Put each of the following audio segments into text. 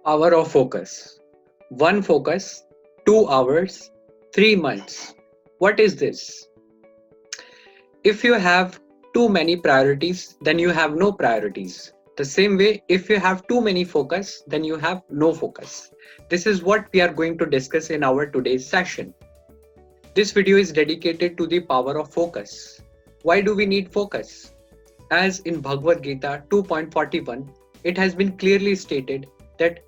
Power of focus. One focus, 2 hours, 3 months. What is this? If you have too many priorities, then you have no priorities. The same way, if you have too many focus, then you have no focus. This is what we are going to discuss in our today's session. This video is dedicated to the power of focus. Why do we need focus? As in Bhagavad Gita 2.41, it has been clearly stated that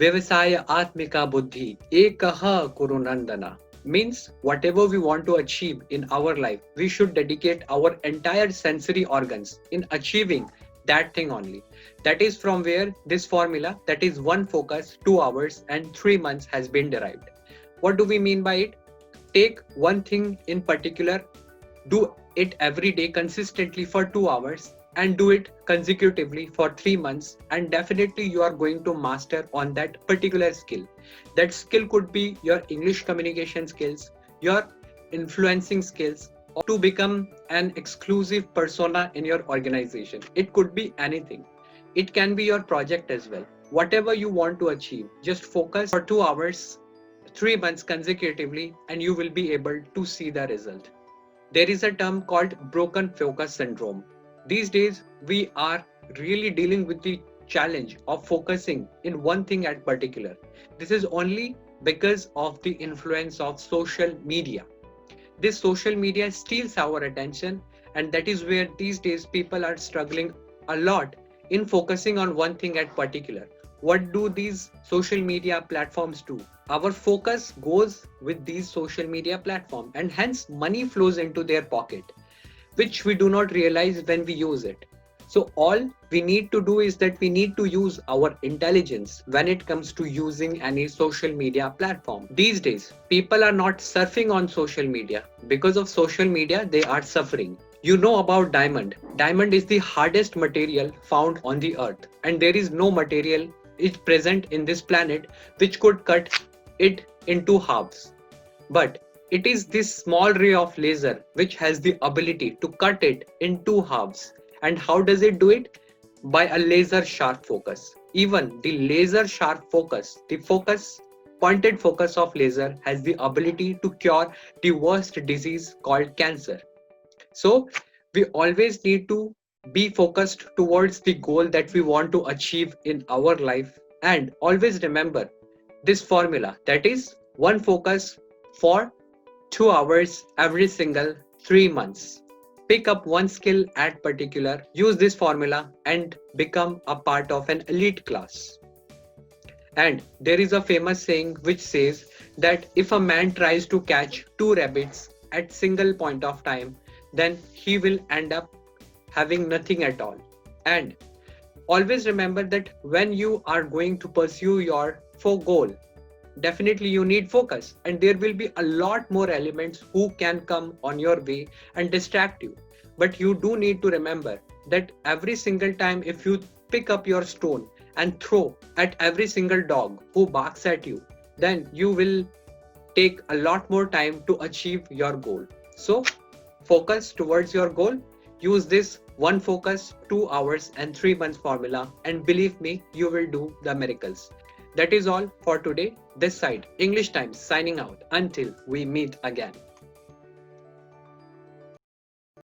Vyavasaya Atmika Buddhi Ekaha Kurunandana means whatever we want to achieve in our life, we should dedicate our entire sensory organs in achieving that thing only. That is from where this formula, that is one focus, 2 hours, and 3 months, has been derived. What do we mean by it? Take one thing in particular, do it every day consistently for 2 hours, and do it consecutively for 3 months, and definitely you are going to master on that particular skill. That skill could be your English communication skills, your influencing skills, or to become an exclusive persona in your organization. It could be anything. It can be your project as well. Whatever you want to achieve, just focus for 2 hours, 3 months consecutively, and you will be able to see the result. There is a term called broken focus syndrome. These days, we are really dealing with the challenge of focusing in one thing at particular. This is only because of the influence of social media. This social media steals our attention, and that is where these days people are struggling a lot in focusing on one thing at particular. What do these social media platforms do? Our focus goes with these social media platforms, and hence money flows into their pocket, which we do not realize when we use it. So all we need to do is that we need to use our intelligence when it comes to using any social media platform. These days, people are not surfing on social media. Because of social media, they are suffering. You know about diamond. Diamond is the hardest material found on the earth, and there is no material is present in this planet which could cut it into halves. But it is this small ray of laser which has the ability to cut it in two halves. And how does it do it? By a laser sharp focus. Even the laser sharp focus, the focus, pointed focus of laser, has the ability to cure the worst disease called cancer. So we always need to be focused towards the goal that we want to achieve in our life, and always remember this formula, that is one focus for 2 hours every single 3 months. Pick up one skill at particular, use this formula, and become a part of an elite class. And there is a famous saying which says that if a man tries to catch two rabbits at single point of time, then he will end up having nothing at all. And always remember that when you are going to pursue your goal, definitely you need focus, and there will be a lot more elements who can come on your way and distract you. But you do need to remember that every single time if you pick up your stone and throw at every single dog who barks at you, then you will take a lot more time to achieve your goal. So focus towards your goal. Use this one focus, 2 hours, and 3 months formula, and believe me, you will do the miracles. That is all for today. This side, English Times, signing out until we meet again.